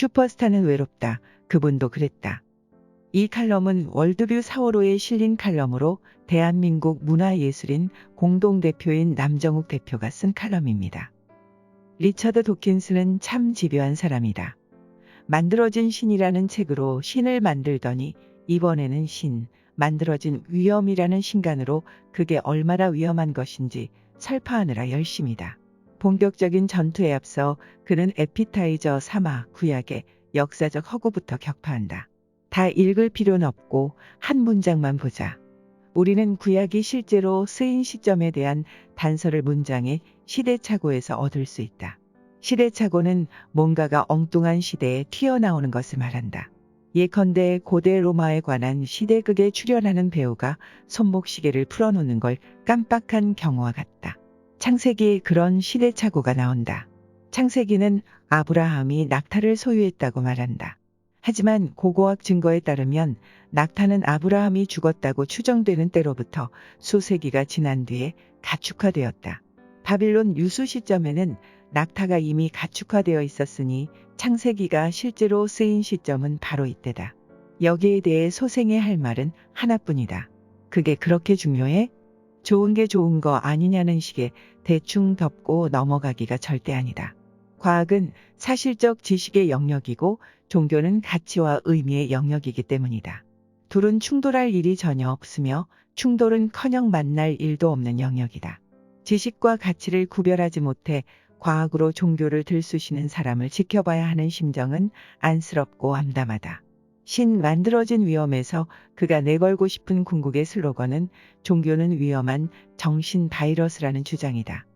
슈퍼스타는 외롭다. 그분도 그랬다. 이 칼럼은 월드뷰 4월호에 실린 칼럼으로 대한민국 문화예술인 공동대표인 남정욱 대표가 쓴 칼럼입니다. 리처드 도킨스는 참 집요한 사람이다. 만들어진 신이라는 책으로 신을 만들더니 이번에는 만들어진 위험이라는 신간으로 그게 얼마나 위험한 것인지 설파하느라 열심이다. 본격적인 전투에 앞서 그는 에피타이저 삼아 구약의 역사적 허구부터 격파한다. 다 읽을 필요는 없고 한 문장만 보자. 우리는 구약이 실제로 쓰인 시점에 대한 단서를 문장의 시대착오에서 얻을 수 있다. 시대착오는 뭔가가 엉뚱한 시대에 튀어나오는 것을 말한다. 예컨대 고대 로마에 관한 시대극에 출연하는 배우가 손목시계를 풀어놓는 걸 깜빡한 경우와 같다. 창세기에 그런 시대착오가 나온다. 창세기는 아브라함이 낙타를 소유했다고 말한다. 하지만 고고학 증거에 따르면 낙타는 아브라함이 죽었다고 추정되는 때로부터 수세기가 지난 뒤에 가축화되었다. 바빌론 유수 시점에는 낙타가 이미 가축화되어 있었으니 창세기가 실제로 쓰인 시점은 바로 이때다. 여기에 대해 소생의 할 말은 하나뿐이다. 그게 그렇게 중요해? 좋은 게 좋은 거 아니냐는 식의 대충 덮고 넘어가기가 절대 아니다. 과학은 사실적 지식의 영역이고 종교는 가치와 의미의 영역이기 때문이다. 둘은 충돌할 일이 전혀 없으며 충돌은커녕 만날 일도 없는 영역이다. 지식과 가치를 구별하지 못해 과학으로 종교를 들쑤시는 사람을 지켜봐야 하는 심정은 안쓰럽고 암담하다. 만들어진 위험에서 그가 내걸고 싶은 궁극의 슬로건은 종교는 위험한 정신 바이러스라는 주장이다.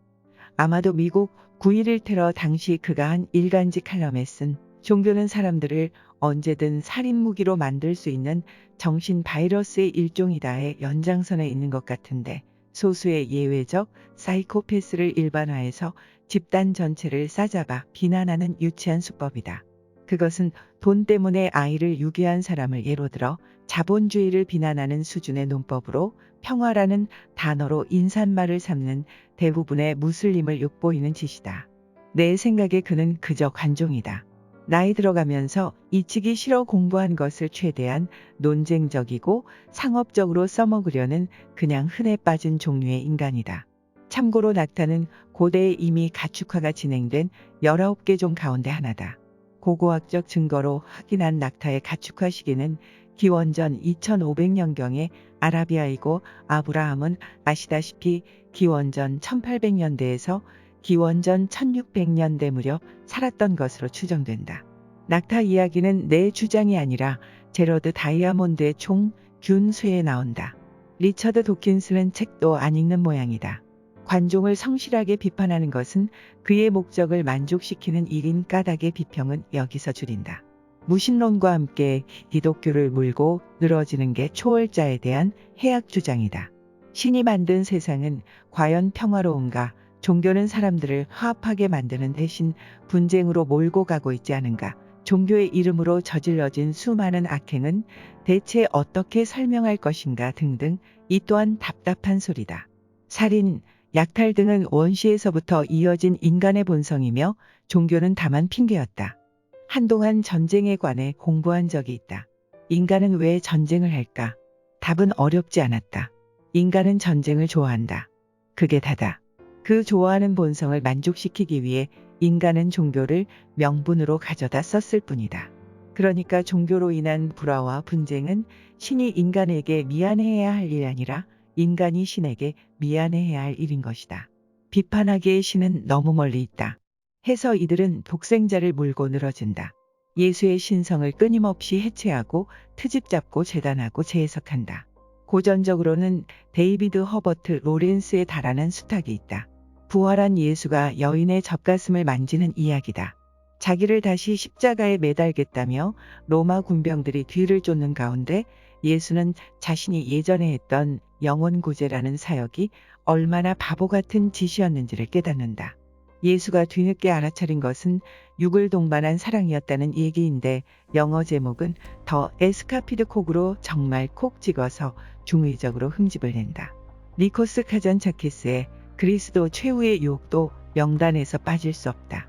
아마도 미국 9.11 테러 당시 그가 한 일간지 칼럼에 쓴 종교는 사람들을 언제든 살인 무기로 만들 수 있는 정신 바이러스의 일종이다의 연장선에 있는 것 같은데 소수의 예외적 사이코패스를 일반화해서 집단 전체를 싸잡아 비난하는 유치한 수법이다. 그것은 돈 때문에 아이를 유기한 사람을 예로 들어 자본주의를 비난하는 수준의 논법으로 평화라는 단어로 인사말을 삼는 대부분의 무슬림을 욕보이는 짓이다. 내 생각에 그는 그저 관종이다. 나이 들어가면서 잊히기 싫어 공부한 것을 최대한 논쟁적이고 상업적으로 써먹으려는 그냥 흔해 빠진 종류의 인간이다. 참고로 낙타는 고대에 이미 가축화가 진행된 19개 종 가운데 하나다. 고고학적 증거로 확인한 낙타의 가축화 시기는 기원전 2500년경의 아라비아이고 아브라함은 아시다시피 기원전 1800년대에서 기원전 1600년대 무렵 살았던 것으로 추정된다. 낙타 이야기는 내 주장이 아니라 제러드 다이아몬드의 총 균수에 나온다. 리처드 도킨스는 책도 안 읽는 모양이다. 관종을 성실하게 비판하는 것은 그의 목적을 만족시키는 일인 까닭의 비평은 여기서 줄인다. 무신론과 함께 기독교를 물고 늘어지는 게 초월자에 대한 해악 주장이다. 신이 만든 세상은 과연 평화로운가? 종교는 사람들을 화합하게 만드는 대신 분쟁으로 몰고 가고 있지 않은가? 종교의 이름으로 저질러진 수많은 악행은 대체 어떻게 설명할 것인가 등등 이 또한 답답한 소리다. 살인, 약탈 등은 원시에서부터 이어진 인간의 본성이며 종교는 다만 핑계였다. 한동안 전쟁에 관해 공부한 적이 있다. 인간은 왜 전쟁을 할까? 답은 어렵지 않았다. 인간은 전쟁을 좋아한다. 그게 다다. 그 좋아하는 본성을 만족시키기 위해 인간은 종교를 명분으로 가져다 썼을 뿐이다. 그러니까 종교로 인한 불화와 분쟁은 신이 인간에게 미안해야 할 일이 아니라 인간이 신에게 미안해야 할 일인 것이다. 비판하기에 신은 너무 멀리 있다. 해서 이들은 독생자를 물고 늘어진다. 예수의 신성을 끊임없이 해체하고 트집 잡고 재단하고 재해석한다. 고전적으로는 데이비드 허버트 로렌스에 달하는 수탁이 있다. 부활한 예수가 여인의 젖가슴을 만지는 이야기다. 자기를 다시 십자가에 매달겠다며 로마 군병들이 뒤를 쫓는 가운데 예수는 자신이 예전에 했던 영혼구제라는 사역이 얼마나 바보 같은 짓이었는지를 깨닫는다. 예수가 뒤늦게 알아차린 것은 육을 동반한 사랑이었다는 얘기인데 영어 제목은 더 에스카피드 콕으로 정말 콕 찍어서 중의적으로 흠집을 낸다. 니코스 카잔차키스의 그리스도 최후의 유혹도 명단에서 빠질 수 없다.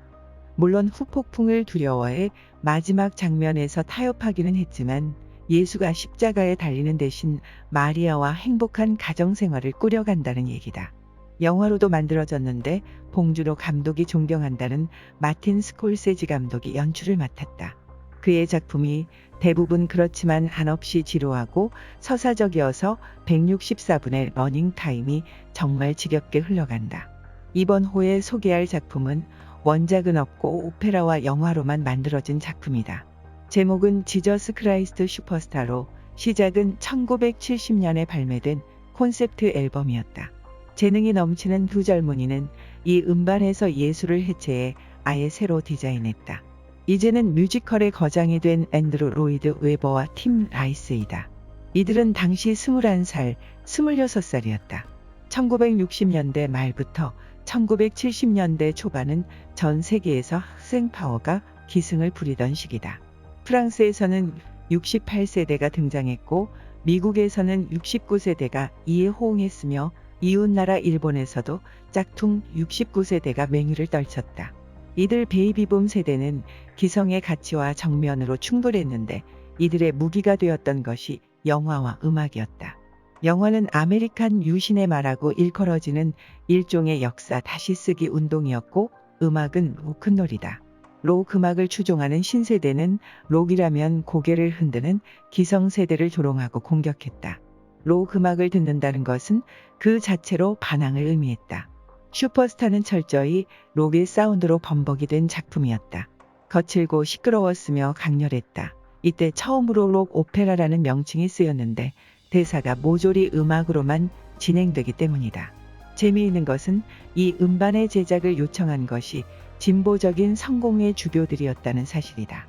물론 후폭풍을 두려워해 마지막 장면에서 타협하기는 했지만 예수가 십자가에 달리는 대신 마리아와 행복한 가정생활을 꾸려간다는 얘기다. 영화로도 만들어졌는데 봉준호 감독이 존경한다는 마틴 스콜세지 감독이 연출을 맡았다. 그의 작품이 대부분 그렇지만 한없이 지루하고 서사적이어서 164분의 러닝타임이 정말 지겹게 흘러간다. 이번 호에 소개할 작품은 원작은 없고 오페라와 영화로만 만들어진 작품이다. 제목은 지저스 크라이스트 슈퍼스타로 시작은 1970년에 발매된 콘셉트 앨범이었다. 재능이 넘치는 두 젊은이는 이 음반에서 예수를 해체해 아예 새로 디자인했다. 이제는 뮤지컬의 거장이 된 앤드루 로이드 웨버와 팀 라이스이다. 이들은 당시 21살, 26살이었다. 1960년대 말부터 1970년대 초반은 전 세계에서 학생 파워가 기승을 부리던 시기다. 프랑스에서는 68세대가 등장했고 미국에서는 69세대가 이에 호응했으며 이웃나라 일본에서도 짝퉁 69세대가 맹위를 떨쳤다. 이들 베이비붐 세대는 기성의 가치와 정면으로 충돌했는데 이들의 무기가 되었던 것이 영화와 음악이었다. 영화는 아메리칸 유신의마라고 일컬어지는 일종의 역사 다시 쓰기 운동이었고 음악은 로큰롤이다. 록 음악을 추종하는 신세대는 록이라면 고개를 흔드는 기성세대를 조롱하고 공격했다. 록 음악을 듣는다는 것은 그 자체로 반항을 의미했다. 슈퍼스타는 철저히 록의 사운드로 범벅이 된 작품이었다. 거칠고 시끄러웠으며 강렬했다. 이때 처음으로 록 오페라라는 명칭이 쓰였는데 대사가 모조리 음악으로만 진행되기 때문이다. 재미있는 것은 이 음반의 제작을 요청한 것이 진보적인 성공의 주교들이었다는 사실이다.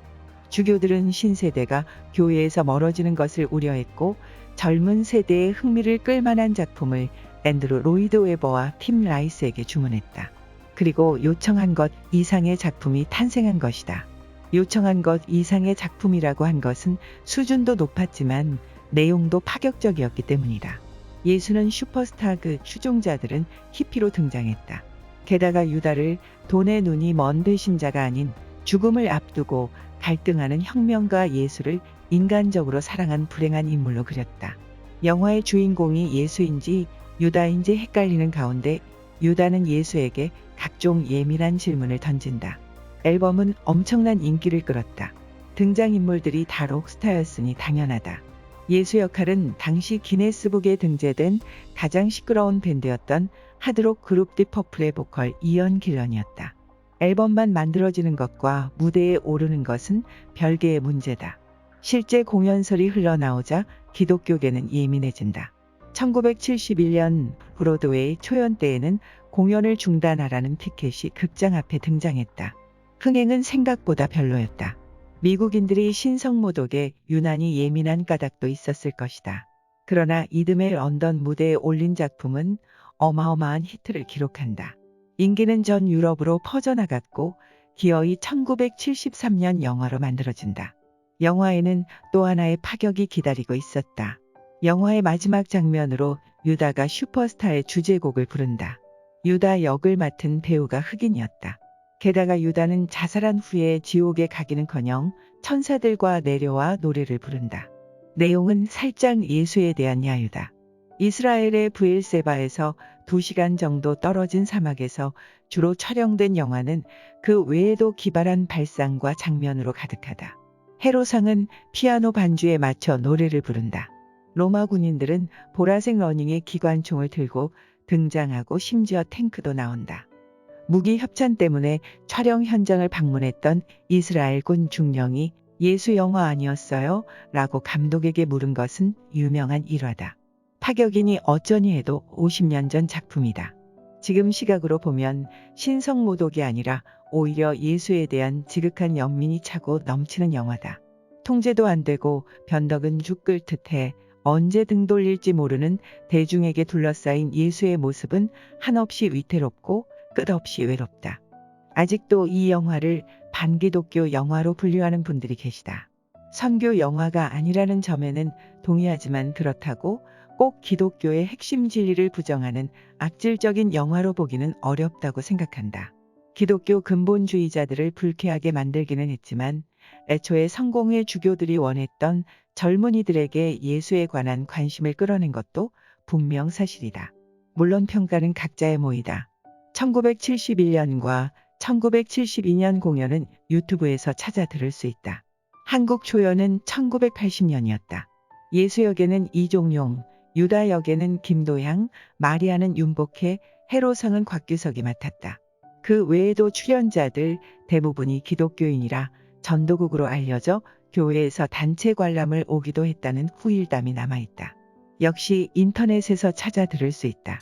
주교들은 신세대가 교회에서 멀어지는 것을 우려했고 젊은 세대의 흥미를 끌만한 작품을 앤드루 로이드 웨버와 팀 라이스에게 주문했다. 그리고 요청한 것 이상의 작품이 탄생한 것이다. 요청한 것 이상의 작품이라고 한 것은 수준도 높았지만 내용도 파격적이었기 때문이다. 예수는 슈퍼스타 그 추종자들은 히피로 등장했다. 게다가 유다를 돈의 눈이 먼 배신자가 아닌 죽음을 앞두고 갈등하는 혁명가 예수를 인간적으로 사랑한 불행한 인물로 그렸다. 영화의 주인공이 예수인지 유다인지 헷갈리는 가운데 유다는 예수에게 각종 예민한 질문을 던진다. 앨범은 엄청난 인기를 끌었다. 등장인물들이 다 록스타였으니 당연하다. 예수 역할은 당시 기네스북에 등재된 가장 시끄러운 밴드였던 하드록 그룹 디퍼플의 보컬 이언 길런이었다. 앨범만 만들어지는 것과 무대에 오르는 것은 별개의 문제다. 실제 공연설이 흘러나오자 기독교계는 예민해진다. 1971년 브로드웨이 초연 때에는 공연을 중단하라는 피켓이 극장 앞에 등장했다. 흥행은 생각보다 별로였다. 미국인들이 신성모독에 유난히 예민한 까닭도 있었을 것이다. 그러나 이듬해 런던 무대에 올린 작품은 어마어마한 히트를 기록한다. 인기는 전 유럽으로 퍼져나갔고 기어이 1973년 영화로 만들어진다. 영화에는 또 하나의 파격이 기다리고 있었다. 영화의 마지막 장면으로 유다가 슈퍼스타의 주제곡을 부른다. 유다 역을 맡은 배우가 흑인이었다. 게다가 유다는 자살한 후에 지옥에 가기는커녕 천사들과 내려와 노래를 부른다. 내용은 살짝 예수에 대한 야유다. 이스라엘의 브엘세바에서 2시간 정도 떨어진 사막에서 주로 촬영된 영화는 그 외에도 기발한 발상과 장면으로 가득하다. 헤로상은 피아노 반주에 맞춰 노래를 부른다. 로마 군인들은 보라색 러닝의 기관총을 들고 등장하고 심지어 탱크도 나온다. 무기 협찬 때문에 촬영 현장을 방문했던 이스라엘군 중령이 예수 영화 아니었어요? 라고 감독에게 물은 것은 유명한 일화다. 파격이니 어쩌니 해도 50년 전 작품이다. 지금 시각으로 보면 신성모독이 아니라 오히려 예수에 대한 지극한 연민이 차고 넘치는 영화다. 통제도 안 되고 변덕은 죽 끓듯 해 언제 등 돌릴지 모르는 대중에게 둘러싸인 예수의 모습은 한없이 위태롭고 끝없이 외롭다. 아직도 이 영화를 반기독교 영화로 분류하는 분들이 계시다. 선교 영화가 아니라는 점에는 동의하지만 그렇다고 꼭 기독교의 핵심 진리를 부정하는 악질적인 영화로 보기는 어렵다고 생각한다. 기독교 근본주의자들을 불쾌하게 만들기는 했지만 애초에 성공의 주교들이 원했던 젊은이들에게 예수에 관한 관심을 끌어낸 것도 분명 사실이다. 물론 평가는 각자의 몫이다. 1971년과 1972년 공연은 유튜브에서 찾아 들을 수 있다. 한국 초연은 1980년이었다. 예수 역에는 이종용, 유다 역에는 김도향, 마리아는 윤복혜, 해로상은 곽규석이 맡았다. 그 외에도 출연자들 대부분이 기독교인이라 전도국으로 알려져 교회에서 단체 관람을 오기도 했다는 후일담이 남아있다. 역시 인터넷에서 찾아 들을 수 있다.